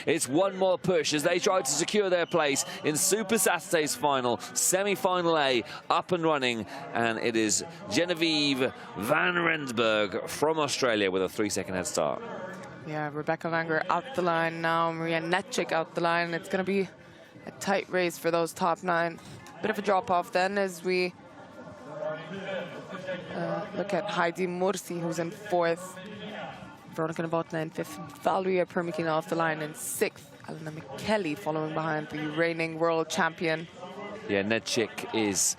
It's one more push as they try to secure their place in Super Saturday's final, semi-final A, up and running. And it is Genevieve van Rensburg from Australia with a 3-second head start. Yeah, Rebecca Langer out the line now. Maria Netchik out the line. It's going to be a tight race for those top 9. Bit of a drop-off then as we look at Heidi Mursi, who's in 4th. Veronica Novotna in 5th. Valeria Permikina off the line in 6th. Elena McKelly following behind the reigning world champion. Yeah, Netchik is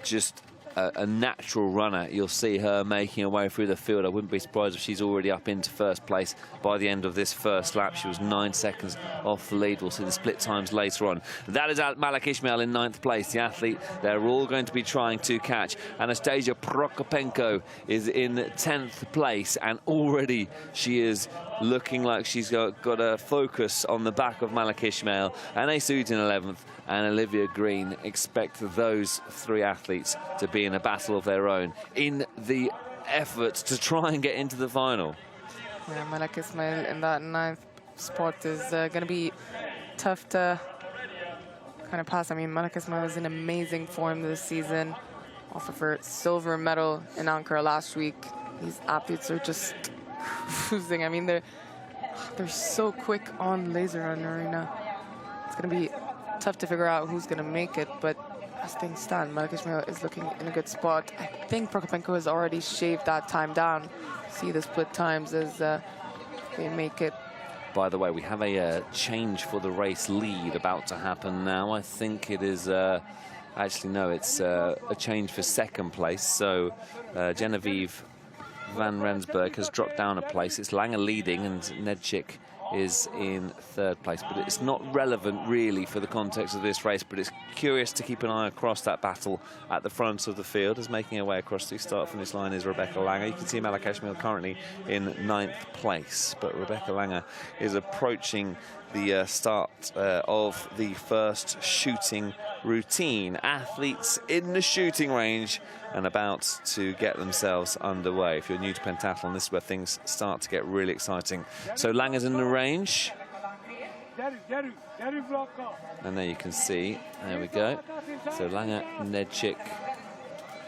just a natural runner. You'll see her making her way through the field. I wouldn't be surprised if she's already up into 1st place by the end of this first lap. She was 9 seconds off the lead. We'll see the split times later on. That is Malak Ismail in 9th place, the athlete they're all going to be trying to catch. Anastasia Prokopenko is in 10th place, and already she is looking like she's got a focus on the back of Malak Ismail. And Aysud in 11th, and Olivia Green. Expect those 3 athletes to be in a battle of their own in the effort to try and get into the final. Yeah, Malak Ismail in that 9th spot is going to be tough to kind of pass. I mean, Malak Ismail is in amazing form this season, off of her silver medal in Ankara last week. These athletes are just cruising. I mean, they're so quick on laser-run arena. It's going to be tough to figure out who's going to make it, but as things stand, Malak Ismail is looking in a good spot. I think Prokopenko has already shaved that time down. See the split times as they make it. By the way, we have a change for the race lead about to happen now. I think it is, actually no, it's a change for 2nd place. So Genevieve van Rensburg has dropped down a place. It's Langer leading and Nedchik is in 3rd place, but it's not relevant really for the context of this race, but it's curious to keep an eye across that battle at the front of the field. As making her way across the start-finish line is Rebecca Langer. You can see Malak Ismail currently in 9th place, but Rebecca Langer is approaching the start of the first shooting routine. Athletes in the shooting range and about to get themselves underway. If you're new to pentathlon, this is where things start to get really exciting. So Langer's in the range. And there you can see, there we go. So Langer, Nedchik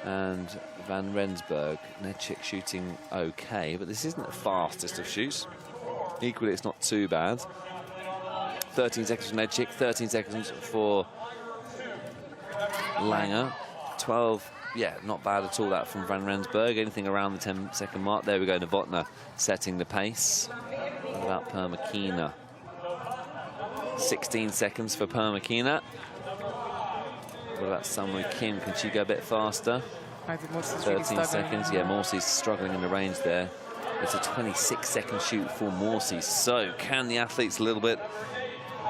and van Rensburg. Nedchik shooting okay, but this isn't the fastest of shoots. Equally, it's not too bad. 13 seconds for Nedchik, 13 seconds for Langer. 12, yeah, not bad at all that from van Rensburg. Anything around the 10-second mark. There we go, Novotna setting the pace. What about Permikina? 16 seconds for Permikina. What about Sunwoo Kim? Can she go a bit faster? 13 seconds. Yeah, Morsi's struggling in the range there. It's a 26-second shoot for Morsi. So can the athletes a little bit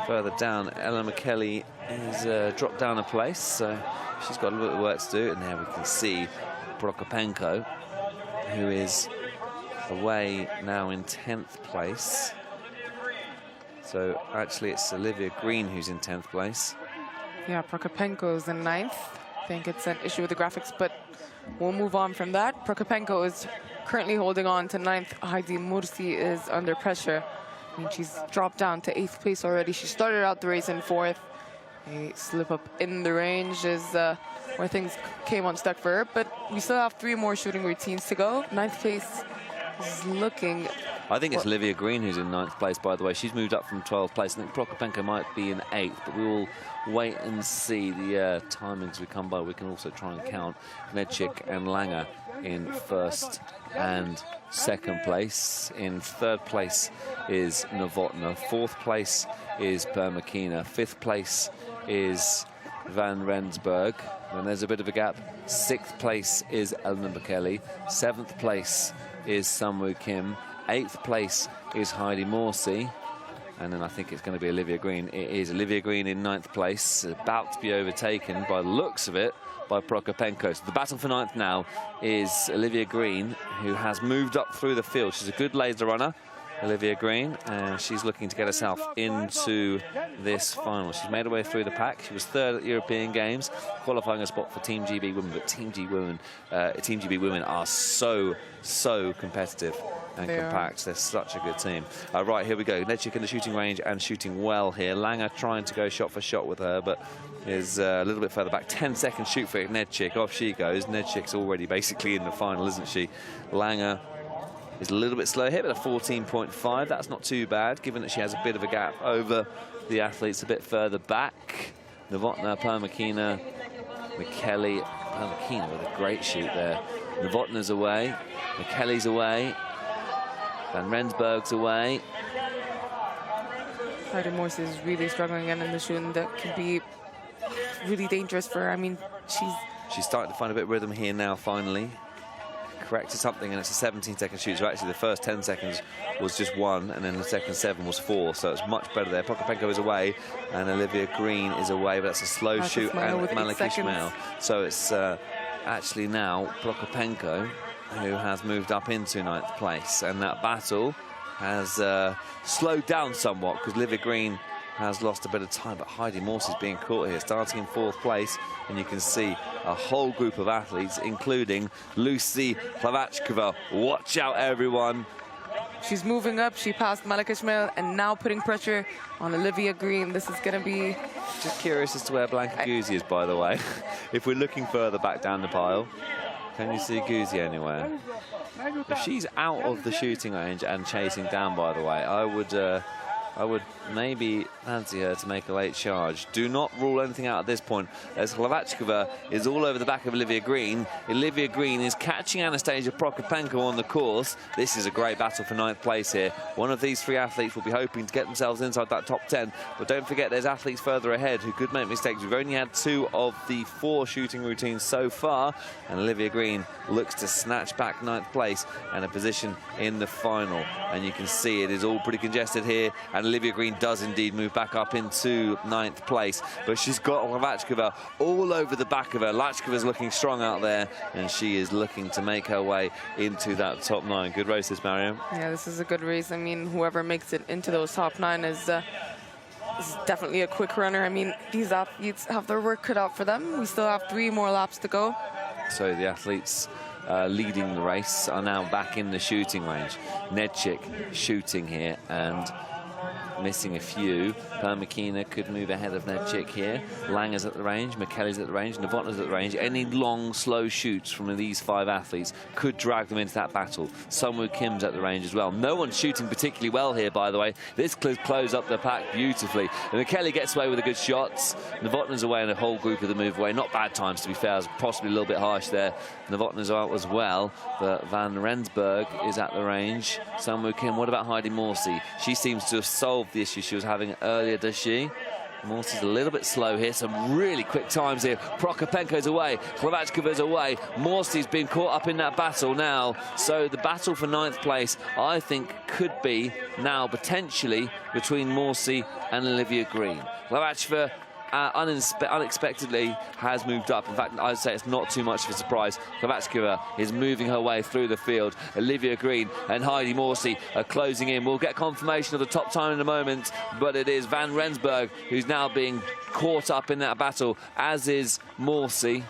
further down? Ella McKelly is dropped down a place, so she's got a little bit of work to do. And there we can see Prokopenko, who is away now in 10th place. So actually it's Olivia Green who's in 10th place. Yeah, Prokopenko's in 9th. I think it's an issue with the graphics, but we'll move on from that. Prokopenko is currently holding on to 9th. Heidi Mursi is under pressure. I mean, she's dropped down to 8th place already. She started out the race in 4th. A slip up in the range is where things came unstuck for her, but we still have 3 more shooting routines to go. 9th place is looking... I think it's Olivia Green who's in 9th place, by the way. She's moved up from 12th place. I think Prokopenko might be in 8th, but we will wait and see the timings we come by. We can also try and count Nedchik and Langer in 1st and 2nd place. In 3rd place is Novotna. 4th place is Permikina. 5th place is van Rensburg. And there's a bit of a gap. 6th place is Elena Bekele. 7th place is Sunwoo Kim. 8th place is Heidi Morsi. And then I think it's going to be Olivia Green. It is Olivia Green in 9th place, about to be overtaken by the looks of it by Prokopenko. So the battle for 9th now is Olivia Green, who has moved up through the field. She's a good laser runner. Olivia Green, and she's looking to get herself into this final. She's made her way through the pack. She was third at the European Games, qualifying a spot for Team GB Women, but Team GB Women are so competitive and compact. They're such a good team. Right, here we go. Nedchik in the shooting range and shooting well here. Langer trying to go shot for shot with her, but is a little bit further back. 10-second shoot for Nedchik. Off she goes. Nedchik's already basically in the final, isn't she? Langer is a little bit slow here, but a 14.5. That's not too bad, given that she has a bit of a gap over the athletes a bit further back. Novotna, Permikina, McKelly. Permikina with a great shoot there. Novotna's away. McKelly's away. Van Rensburg's away. Heidi Morse is really struggling again in the shooting. That can be really dangerous for her. I mean, she's starting to find a bit of rhythm here now, finally. Corrected something, and it's a 17-second shoot. So actually the first 10 seconds was just 1, and then the second 7 was 4. So it's much better there. Prokopenko is away, and Olivia Green is away, but that's a slow shoot. And Malak Ismail. So it's actually now Prokopenko who has moved up into 9th place. And that battle has slowed down somewhat because Olivia Green has lost a bit of time, but Heidi Morse is being caught here, starting in 4th place, and you can see a whole group of athletes, including Lucy Plavachkova. Watch out, everyone. She's moving up. She passed Malak Ismail and now putting pressure on Olivia Green. This is going to be... Just curious as to where Blanca Guzzi is, by the way. If we're looking further back down the pile, can you see Guzzi anywhere? If she's out of the shooting range and chasing down, by the way, I would maybe fancy her to make a late charge. Do not rule anything out at this point, as Plavachkova is all over the back of Olivia Green. Olivia Green is catching Anastasia Prokopenko on the course. This is a great battle for 9th place here. One of these 3 athletes will be hoping to get themselves inside that top 10, but don't forget there's athletes further ahead who could make mistakes. We've only had 2 of the 4 shooting routines so far, and Olivia Green looks to snatch back 9th place and a position in the final. And you can see it is all pretty congested here, and Olivia Green does indeed move back up into 9th place, but she's got Lachkova all over the back of her. Lachkova's looking strong out there, and she is looking to make her way into that top 9. Good race this, Mariam. Yeah, this is a good race. I mean, whoever makes it into those top 9 is definitely a quick runner. I mean, these athletes have their work cut out for them. We still have 3 more laps to go. So the athletes leading the race are now back in the shooting range. Nedchik shooting here and missing a few. Permikina could move ahead of Nedchik here. Langer's at the range, McKelly's at the range, Novotna's at the range. Any long, slow shoots from these 5 athletes could drag them into that battle. Sungwoo Kim's at the range as well. No one's shooting particularly well here, by the way. This could close up the pack beautifully. And McKelly gets away with the good shots. Novotna's away and a whole group of them move away. Not bad times, to be fair. Possibly a little bit harsh there. Novotna's out as well, but Van Rensburg is at the range. Sungwoo Kim, what about Heidi Morsey? She seems to have solved the issue she was having earlier, does she? Morsey's a little bit slow here. Some really quick times here. Prokopenko's away. Plavachkova's away. Morsey's been caught up in that battle now. So the battle for 9th place, I think, could be now potentially between Morsey and Olivia Green. Plavachkova unexpectedly has moved up. In fact, I'd say it's not too much of a surprise. Plavachkova is moving her way through the field. Olivia Green and Heidi Morsey are closing in. We'll get confirmation of the top time in a moment, but it is Van Rensburg who's now being caught up in that battle, as is Morsey.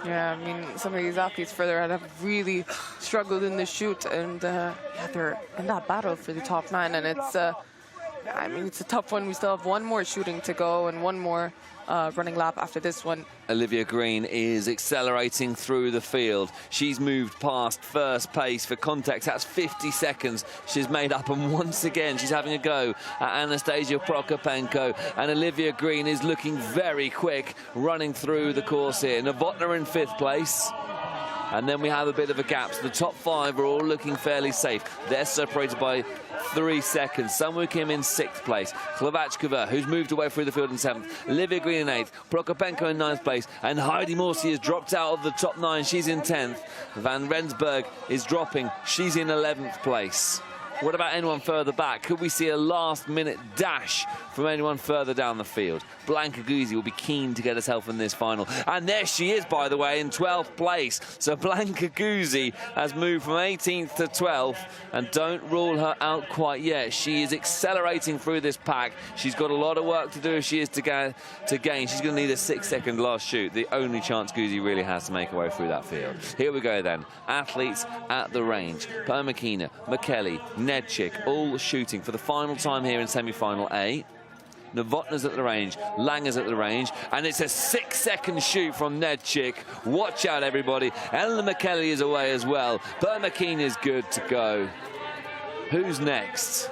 Yeah, I mean, some of these athletes further ahead have really struggled in the shoot, and yeah, they're in that battle for the top 9, and it's I mean, it's a tough one. We still have 1 more shooting to go and 1 more running lap after this one. Olivia Green is accelerating through the field. She's moved past first place. For context, that's 50 seconds she's made up, and once again she's having a go at Anastasia Prokopenko, and Olivia Green is looking very quick running through the course here. Novotna in 5th place. And then we have a bit of a gap. So the top 5 are all looking fairly safe. They're separated by 3 seconds. Sungwoo Kim in 6th place. Plavachkova, who's moved away through the field in 7th. Olivia Green in 8th. Prokopenko in 9th place. And Heidi Morsey has dropped out of the top 9. She's in 10th. Van Rensburg is dropping. She's in 11th place. What about anyone further back? Could we see a last-minute dash from anyone further down the field? Blanka Guzzi will be keen to get herself in this final. And there she is, by the way, in 12th place. So Blanka Guzzi has moved from 18th to 12th, and don't rule her out quite yet. She is accelerating through this pack. She's got a lot of work to do if she is to gain. She's going to need a 6-second last shoot, the only chance Guzzi really has to make her way through that field. Here we go then. Athletes at the range. Permikina, McKelly, Nedchik, all shooting for the final time here in semi-final A. Novotna's at the range, Langer's at the range, and it's a 6-second shoot from Nedchik. Watch out, everybody. Ellen McKelly is away as well. Permikina is good to go. Who's next?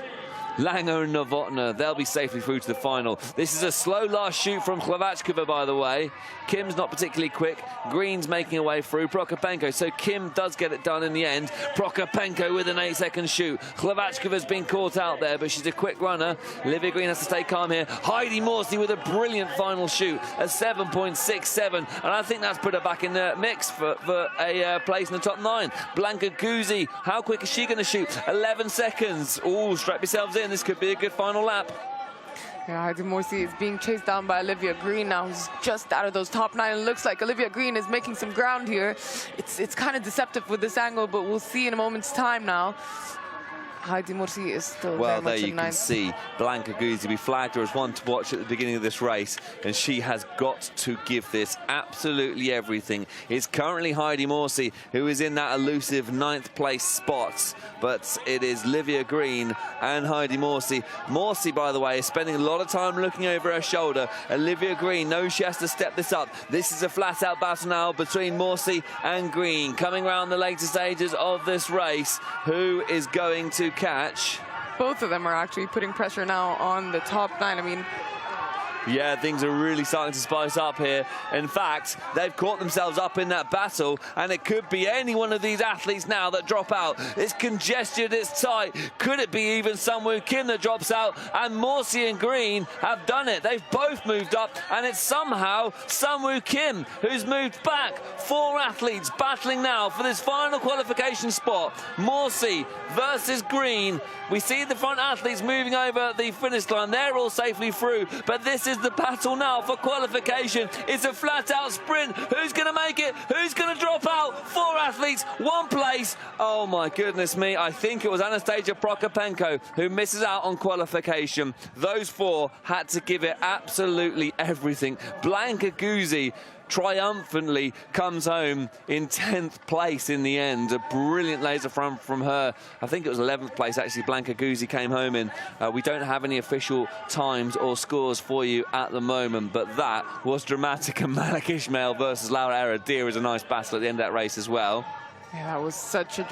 Langer and Novotna, they'll be safely through to the final. This is a slow last shoot from Khlevachkova, by the way. Kim's not particularly quick. Green's making her way through. Prokopenko, so Kim does get it done in the end. Prokopenko with an 8-second shoot. Khlevachkova's been caught out there, but she's a quick runner. Olivia Green has to stay calm here. Heidi Morsey with a brilliant final shoot, a 7.67, and I think that's put her back in the mix for a place in the top 9. Blanka Guzzi, how quick is she going to shoot? 11 seconds. Ooh, strap yourselves in. This could be a good final lap. Yeah, Heidi Morsey is being chased down by Olivia Green now, who's just out of those top 9. It looks like Olivia Green is making some ground here. It's kind of deceptive with this angle, but we'll see in a moment's time now. Heidi Morsey is still well, very much there you can see Blanka Guzzi. We flagged her as one to watch at the beginning of this race, and she has got to give this absolutely everything. It's currently Heidi Morsey who is in that elusive 9th place spot, but it is Olivia Green and Heidi Morsey. Morsey, by the way, is spending a lot of time looking over her shoulder. Olivia Green knows she has to step this up. This is a flat-out battle now between Morsey and Green. Coming around the later stages of this race, who is going to catch? Both of them are actually putting pressure now on the top 9. I mean, yeah, things are really starting to spice up here. In fact, they've caught themselves up in that battle, and it could be any one of these athletes now that drop out. It's congested, it's tight. Could it be even Sunwoo Kim that drops out? And Morsey and Green have done it. They've both moved up, and it's somehow Sunwoo Kim who's moved back. 4 athletes battling now for this final qualification spot. Morsey versus Green. We see the front athletes moving over the finish line. They're all safely through, but this is the battle now for qualification. It's a flat-out sprint. Who's going to make it? Who's going to drop out? 4 athletes, 1 place. Oh, my goodness me. I think it was Anastasia Prokopenko who misses out on qualification. Those 4 had to give it absolutely everything. Blanka Guzzi triumphantly comes home in 10th place in the end. A brilliant laser from her. I think it was 11th place, actually, Blanka Guzzi came home in. We don't have any official times or scores for you at the moment, but that was dramatic. And Malak Ismail versus Laura Erradir is a nice battle at the end of that race as well. Yeah, that was such a